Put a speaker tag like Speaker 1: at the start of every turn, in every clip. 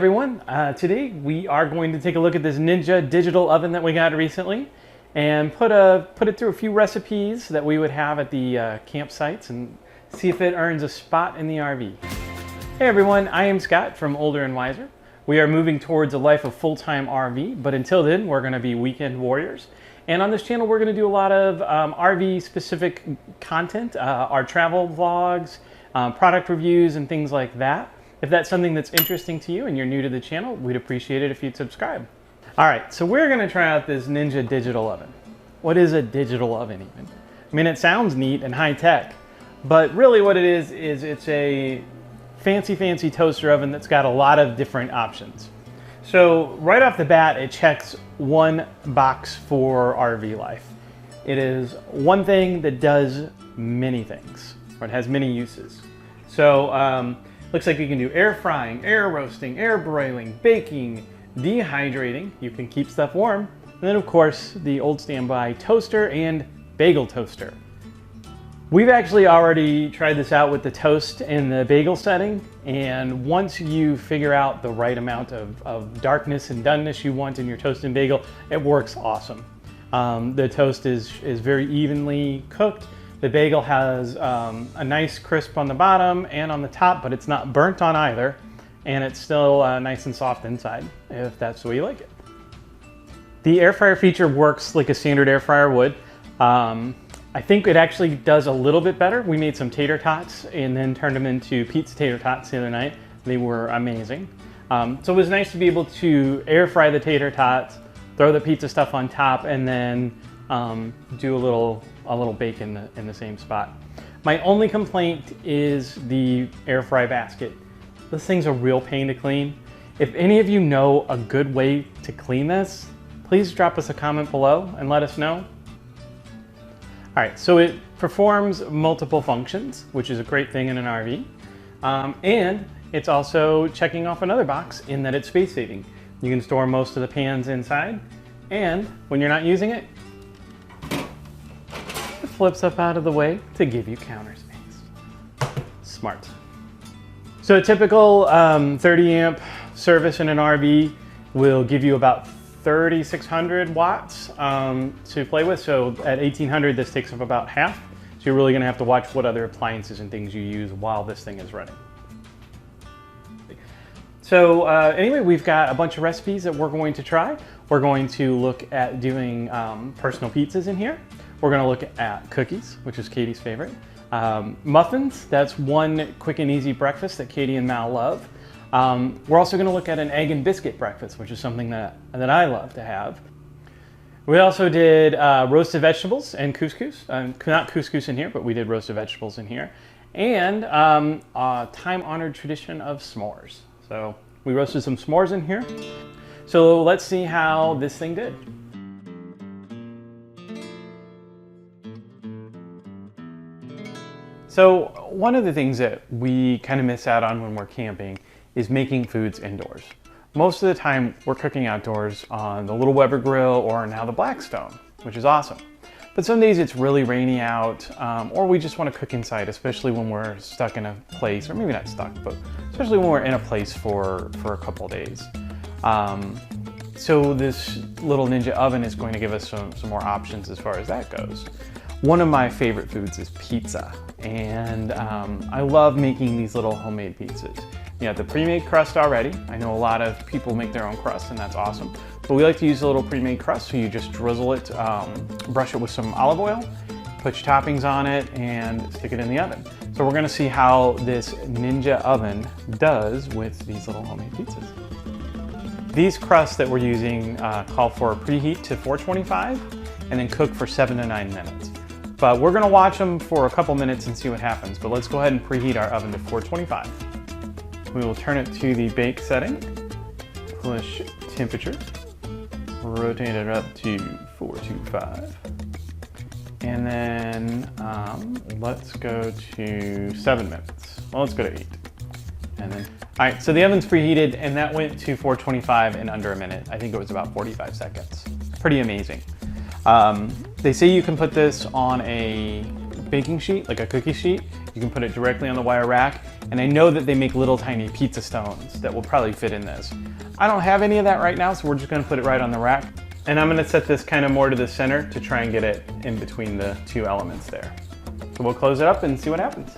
Speaker 1: everyone, today we are going to take a look at this Ninja digital oven that we got recently and put it through a few recipes that we would have at the campsites and see if it earns a spot in the RV. Hey everyone, I am Scott from Older and Wiser. We are moving towards a life of full-time RV, but until then we're going to be weekend warriors. And on this channel we're going to do a lot of RV specific content, our travel vlogs, product reviews and things like that. If that's something that's interesting to you and you're new to the channel, we'd appreciate it if you'd subscribe. All right, so we're gonna try out this Ninja digital oven. What is a digital oven even? I mean, it sounds neat and high tech, but really what it is it's a fancy toaster oven that's got a lot of different options. So right off the bat, it checks one box for RV life. It is one thing that does many things, or it has many uses. So, looks like you can do air frying, air roasting, air broiling, baking, dehydrating. You can keep stuff warm. And then of course, the old standby toaster and bagel toaster. We've actually already tried this out with the toast and the bagel setting. And once you figure out the right amount of darkness and doneness you want in your toast and bagel, it works awesome. The toast is very evenly cooked. The bagel has a nice crisp on the bottom and on the top, but it's not burnt on either. And it's still nice and soft inside, if that's the way you like it. The air fryer feature works like a standard air fryer would. I think it actually does a little bit better. We made some tater tots and then turned them into pizza tater tots the other night. They were amazing. So it was nice to be able to air fry the tater tots, throw the pizza stuff on top, and then do a little bake in the same spot. My only complaint is the air fry basket. This thing's a real pain to clean. If any of you know a good way to clean this, please drop us a comment below and let us know. All right, so it performs multiple functions, which is a great thing in an RV. And it's also checking off another box in that it's space saving. You can store most of the pans inside, and when you're not using it, it flips up out of the way to give you counter space. Smart. So a typical 30 amp service in an RV will give you about 3,600 watts to play with. So at 1,800, this takes up about half. So you're really gonna have to watch what other appliances and things you use while this thing is running. So anyway, we've got a bunch of recipes that we're going to try. We're going to look at doing personal pizzas in here. We're gonna look at cookies, which is Katie's favorite. Muffins, that's one quick and easy breakfast that Katie and Mal love. We're also gonna look at an egg and biscuit breakfast, which is something that I love to have. We also did roasted vegetables and couscous. Not couscous in here, but we did roasted vegetables in here. And a time-honored tradition of s'mores. So we roasted some s'mores in here. So let's see how this thing did. So one of the things that we kind of miss out on when we're camping is making foods indoors. Most of the time we're cooking outdoors on the Little Weber grill or now the Blackstone, which is awesome. But some days it's really rainy out, or we just want to cook inside, especially when we're stuck in a place, or maybe not stuck, but especially when we're in a place for a couple days. So this little Ninja oven is going to give us some more options as far as that goes. One of my favorite foods is pizza, and I love making these little homemade pizzas. You have the pre-made crust already. I know a lot of people make their own crust, and that's awesome. But we like to use a little pre-made crust, so you just drizzle it, brush it with some olive oil, put your toppings on it, and stick it in the oven. So we're gonna see how this Ninja oven does with these little homemade pizzas. These crusts that we're using call for a preheat to 425 and then cook for 7 to 9 minutes. But we're gonna watch them for a couple minutes and see what happens. But let's go ahead and preheat our oven to 425. We will turn it to the bake setting, push temperature, rotate it up to 425. And then let's go to 7 minutes. Well, let's go to 8. And then, all right, so the oven's preheated and that went to 425 in under a minute. I think it was about 45 seconds. Pretty amazing. They say you can put this on a baking sheet, like a cookie sheet. You can put it directly on the wire rack. And I know that they make little tiny pizza stones that will probably fit in this. I don't have any of that right now, so we're just gonna put it right on the rack. And I'm gonna set this kind of more to the center to try and get it in between the two elements there. So we'll close it up and see what happens.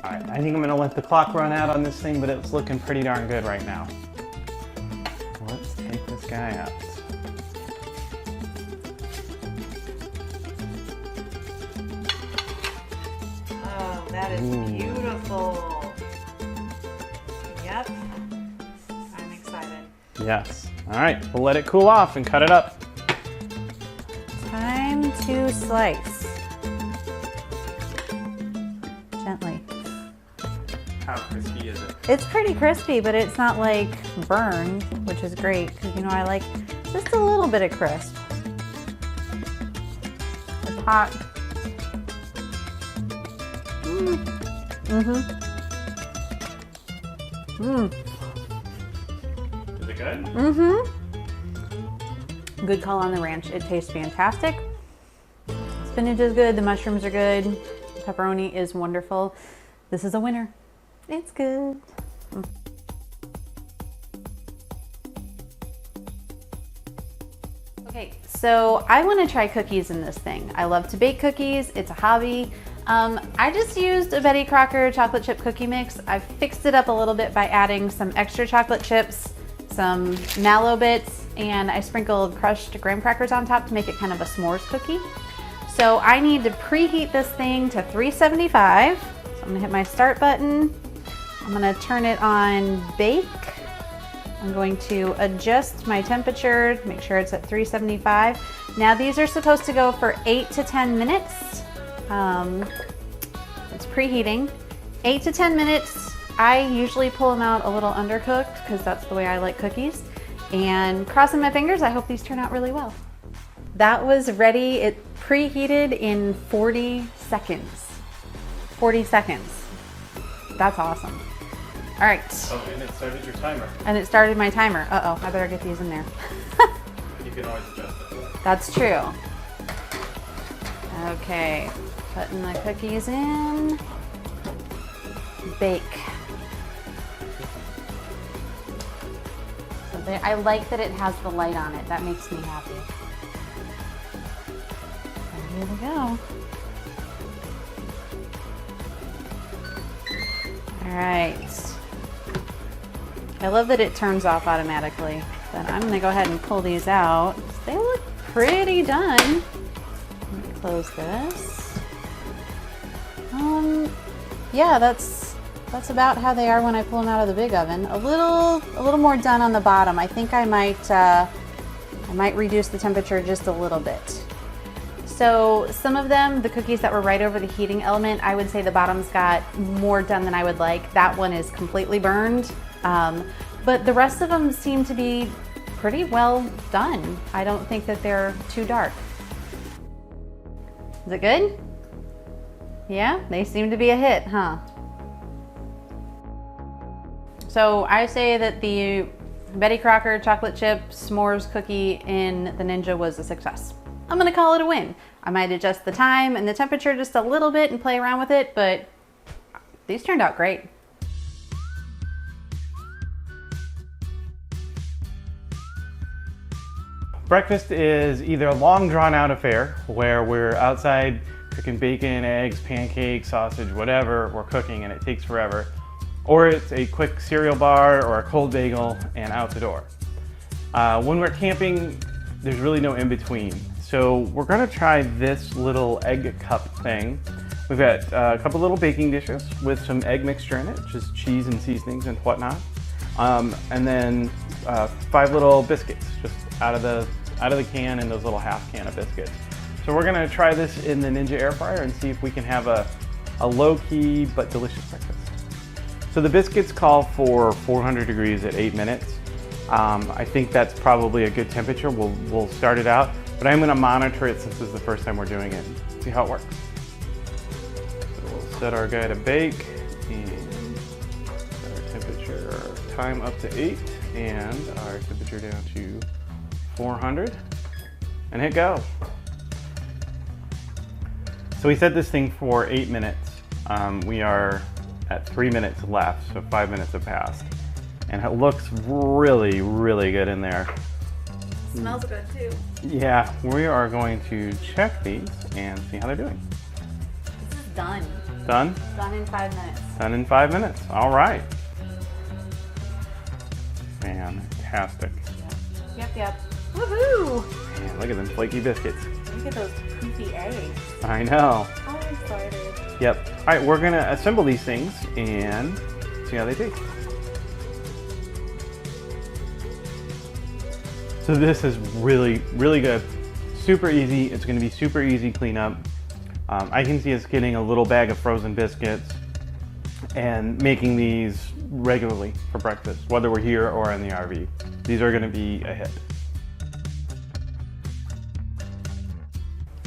Speaker 1: All right, I think I'm gonna let the clock run out on this thing, but it's looking pretty darn good right now. Let's take this guy out.
Speaker 2: Oh, that is beautiful. Yep, I'm excited.
Speaker 1: Yes. All right, we'll let it cool off and cut it up.
Speaker 2: Time to slice. Gently.
Speaker 1: How crispy is it?
Speaker 2: It's pretty crispy, but it's not like burned, which is great because you know I like just a little bit of crisp. It's hot.
Speaker 1: Is it good?
Speaker 2: Good call on the ranch. It tastes fantastic. Spinach is good. The mushrooms are good. The pepperoni is wonderful. This is a winner. It's good. Okay, so I want to try cookies in this thing. I love to bake cookies. It's a hobby. I just used a Betty Crocker chocolate chip cookie mix. I fixed it up a little bit by adding some extra chocolate chips, some mallow bits, and I sprinkled crushed graham crackers on top to make it kind of a s'mores cookie. So I need to preheat this thing to 375. So I'm gonna hit my start button. I'm gonna turn it on bake. I'm going to adjust my temperature, make sure it's at 375. Now these are supposed to go for 8 to 10 minutes. It's preheating. 8 to 10 minutes. I usually pull them out a little undercooked because that's the way I like cookies. And crossing my fingers, I hope these turn out really well. That was ready. It preheated in 40 seconds. 40 seconds. That's awesome. All right.
Speaker 1: Oh, and it started your timer.
Speaker 2: And it started my timer. Uh-oh, I better get these in there.
Speaker 1: You can always adjust it.
Speaker 2: That's true. Okay, putting the cookies in. Bake. So I like that it has the light on it. That makes me happy. So here we go. All right. I love that it turns off automatically, but I'm gonna go ahead and pull these out. They look pretty done. Let me close this. Yeah, that's about how they are when I pull them out of the big oven. A little more done on the bottom. I think I might reduce the temperature just a little bit. So some of them, the cookies that were right over the heating element, I would say the bottom's got more done than I would like. That one is completely burned. But the rest of them seem to be pretty well done. I don't think that they're too dark. Is it good? Yeah, they seem to be a hit, huh? So I say that the Betty Crocker chocolate chip s'mores cookie in the Ninja was a success. I'm gonna call it a win. I might adjust the time and the temperature just a little bit and play around with it, but these turned out great.
Speaker 1: Breakfast is either a long drawn out affair where we're outside cooking bacon, eggs, pancakes, sausage, whatever we're cooking and it takes forever, or it's a quick cereal bar or a cold bagel and out the door. When we're camping, there's really no in between. So we're gonna try this little egg cup thing. We've got a couple little baking dishes with some egg mixture in it, just cheese and seasonings and whatnot. And then 5 little biscuits, just out of the can in those little half can of biscuits. So we're gonna try this in the Ninja air fryer and see if we can have a low-key but delicious breakfast. So the biscuits call for 400 degrees at 8 minutes. I think that's probably a good temperature. We'll start it out, but I'm gonna monitor it since this is the first time we're doing it, see how it works. So we'll set our guy to bake and set our temperature, our time up to 8 and our temperature down to 400 and hit go. So we set this thing for 8 minutes. We are at 3 minutes left, so 5 minutes have passed. And it looks really, really good in there.
Speaker 2: Smells good too.
Speaker 1: Yeah, we are going to check these and see how they're doing.
Speaker 2: This is done.
Speaker 1: Done?
Speaker 2: Done in 5 minutes.
Speaker 1: Done in 5 minutes. All right. Fantastic.
Speaker 2: Yep. Woohoo!
Speaker 1: Man, look at them flaky biscuits.
Speaker 2: Look at those poofy eggs.
Speaker 1: I know.
Speaker 2: I'm excited.
Speaker 1: Yep. All right, we're gonna assemble these things and see how they taste. So this is really, really good. Super easy. It's gonna be super easy cleanup. I can see us getting a little bag of frozen biscuits and making these regularly for breakfast, whether we're here or in the RV. These are gonna be a hit.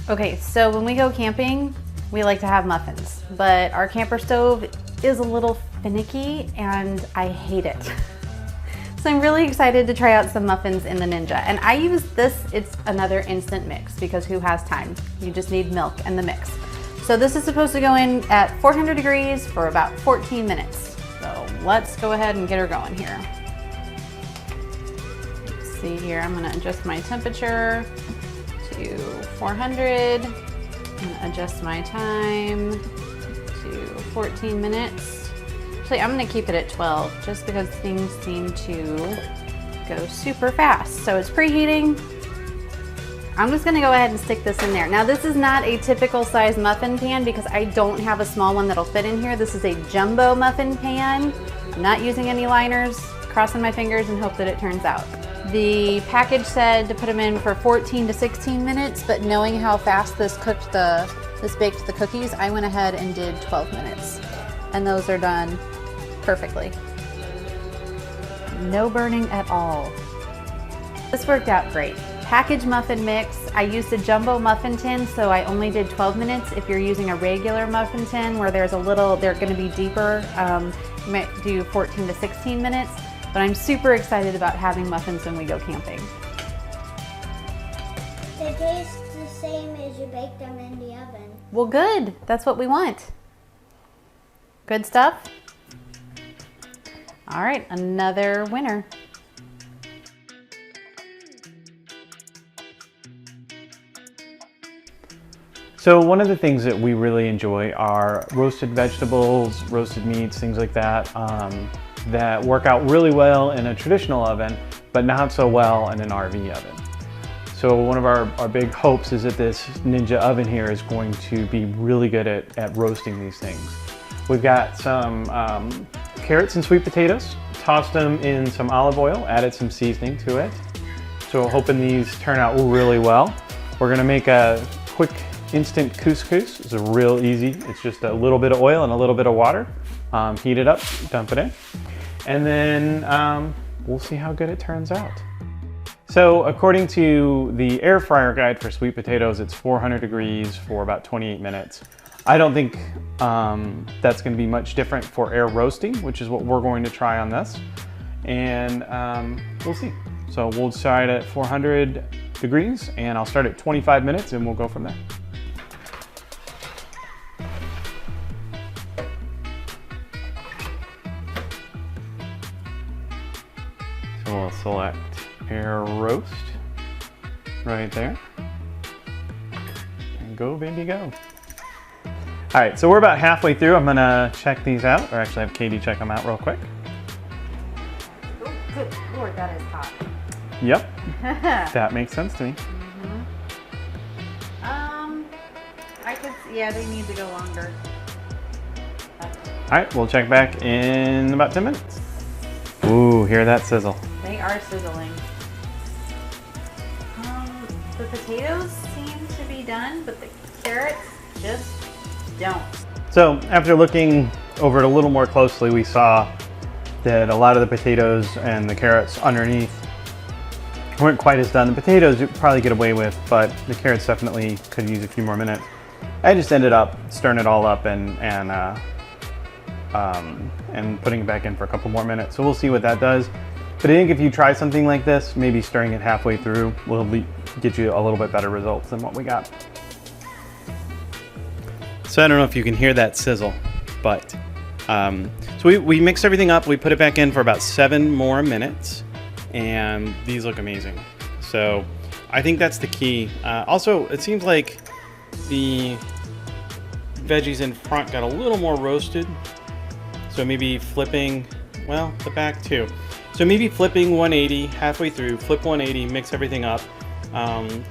Speaker 2: Okay, so when we go camping, we like to have muffins, but our camper stove is a little finicky and I hate it. So I'm really excited to try out some muffins in the Ninja. And I use this, it's another instant mix because who has time? You just need milk and the mix. So this is supposed to go in at 400 degrees for about 14 minutes. So let's go ahead and get her going here. Let's see here, I'm gonna adjust my temperature to 400 and adjust my time to 14 minutes. Actually, I'm gonna keep it at 12 just because things seem to go super fast. So it's preheating. I'm just gonna go ahead and stick this in there. Now this is not a typical size muffin pan because I don't have a small one that'll fit in here. This is a jumbo muffin pan. I'm not using any liners, crossing my fingers and hope that it turns out. The package said to put them in for 14 to 16 minutes, but knowing how fast this baked the cookies, I went ahead and did 12 minutes. And those are done perfectly. No burning at all. This worked out great. Package muffin mix. I used a jumbo muffin tin, so I only did 12 minutes. If you're using a regular muffin tin where they're gonna be deeper, you might do 14 to 16 minutes. But I'm super excited about having muffins when we go camping.
Speaker 3: They taste the same as you bake them in the oven.
Speaker 2: Well, good. That's what we want. Good stuff? All right, another winner.
Speaker 1: So one of the things that we really enjoy are roasted vegetables, roasted meats, things like that, that work out really well in a traditional oven, but not so well in an RV oven. So one of our big hopes is that this Ninja oven here is going to be really good at roasting these things. We've got some carrots and sweet potatoes, tossed them in some olive oil, added some seasoning to it. So hoping these turn out really well. We're gonna make a quick instant couscous. It's real easy. It's just a little bit of oil and a little bit of water. Heat it up, dump it in. And then we'll see how good it turns out. So according to the air fryer guide for sweet potatoes, it's 400 degrees for about 28 minutes. I don't think that's gonna be much different for air roasting, which is what we're going to try on this. And we'll see. So we'll start at 400 degrees and I'll start at 25 minutes and we'll go from there. So we'll select air roast right there and go baby go. All right, so we're about halfway through. I'm gonna check these out, or actually have Katie check them out real quick.
Speaker 2: Oh, good Lord, that is hot.
Speaker 1: Yep, that makes sense to me.
Speaker 2: Yeah, they need to go longer.
Speaker 1: All right, we'll check back in about 10 minutes. Ooh, hear that sizzle.
Speaker 2: They are sizzling. The potatoes seem to be done, but the carrots just don't.
Speaker 1: So after looking over it a little more closely, we saw that a lot of the potatoes and the carrots underneath weren't quite as done. The potatoes you could probably get away with, but the carrots definitely could use a few more minutes. I just ended up stirring it all up and putting it back in for a couple more minutes. So we'll see what that does. But I think if you try something like this, maybe stirring it halfway through will get you a little bit better results than what we got. So I don't know if you can hear that sizzle, but so we mixed everything up. We put it back in for about 7 more minutes, and these look amazing. So I think that's the key. Also, it seems like the veggies in front got a little more roasted. So maybe flipping, well, the back too. So maybe flipping 180 halfway through, flip 180, mix everything up.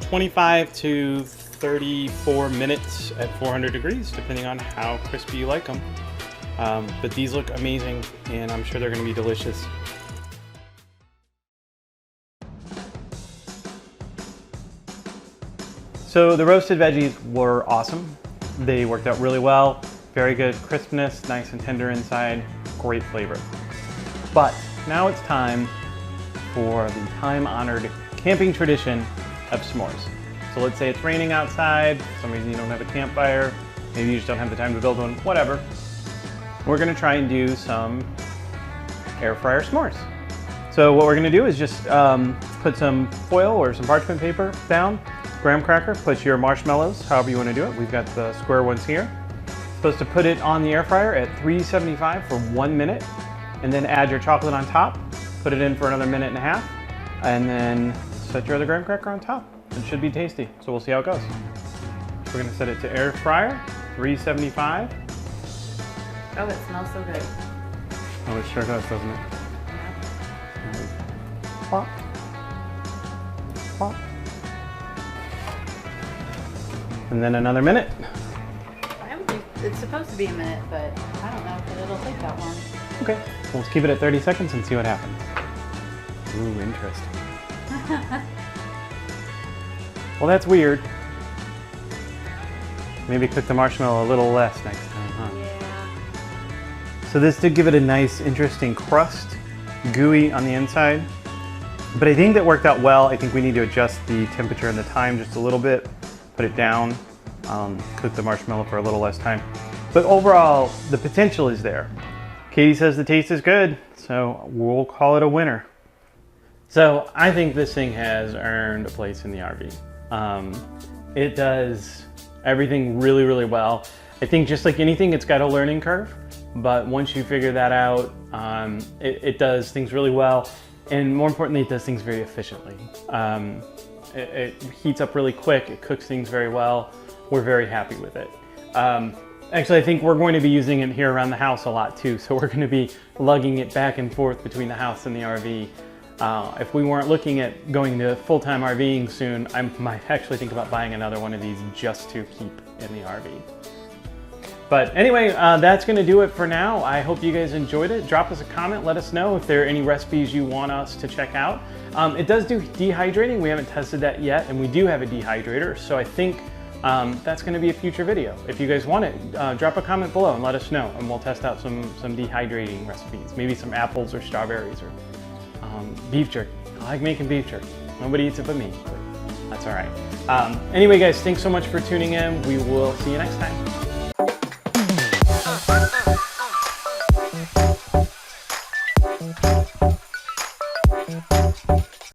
Speaker 1: 25 to 34 minutes at 400 degrees, depending on how crispy you like them. But these look amazing, and I'm sure they're going to be delicious. So the roasted veggies were awesome. They worked out really well. Very good crispness, nice and tender inside, great flavor. But now it's time for the time-honored camping tradition of s'mores. So let's say it's raining outside, for some reason you don't have a campfire, maybe you just don't have the time to build one, whatever. We're gonna try and do some air fryer s'mores. So what we're gonna do is just put some foil or some parchment paper down, graham cracker, put your marshmallows, however you wanna do it. We've got the square ones here. Supposed to put it on the air fryer at 375 for 1 minute, and then add your chocolate on top, put it in for another 1.5 minutes, and then set your other graham cracker on top. It should be tasty, so we'll see how it goes. We're gonna set it to air fryer, 375.
Speaker 2: Oh, it smells so good.
Speaker 1: Oh, it sure does, doesn't it? Plop. Plop. And then another minute.
Speaker 2: I would think it's supposed to be a minute, but I don't know if it'll take that long.
Speaker 1: Okay, well, let's keep it at 30 seconds and see what happens. Ooh, interesting. Well, that's weird. Maybe cook the marshmallow a little less next time, huh?
Speaker 2: Yeah.
Speaker 1: So this did give it a nice, interesting crust, gooey on the inside. But I think that worked out well. I think we need to adjust the temperature and the time just a little bit, put it down, cook the marshmallow for a little less time. But overall, the potential is there. Katie says the taste is good, so we'll call it a winner. So I think this thing has earned a place in the RV. It does everything really, really well. I think just like anything, it's got a learning curve, but once you figure that out, it does things really well. And more importantly, it does things very efficiently. It heats up really quick, it cooks things very well. We're very happy with it. Actually, I think we're going to be using it here around the house a lot too, so we're going to be lugging it back and forth between the house and the RV. If we weren't looking at going to full-time RVing soon, I might actually think about buying another one of these just to keep in the RV. But anyway, that's going to do it for now. I hope you guys enjoyed it. Drop us a comment. Let us know if there are any recipes you want us to check out. It does do dehydrating. We haven't tested that yet, and we do have a dehydrator, so I think that's going to be a future video. If you guys want it, drop a comment below and let us know, and we'll test out some dehydrating recipes. Maybe some apples or strawberries or beef jerky. I like making beef jerky. Nobody eats it but me, but that's all right. Anyway, guys, thanks so much for tuning in. We will see you next time.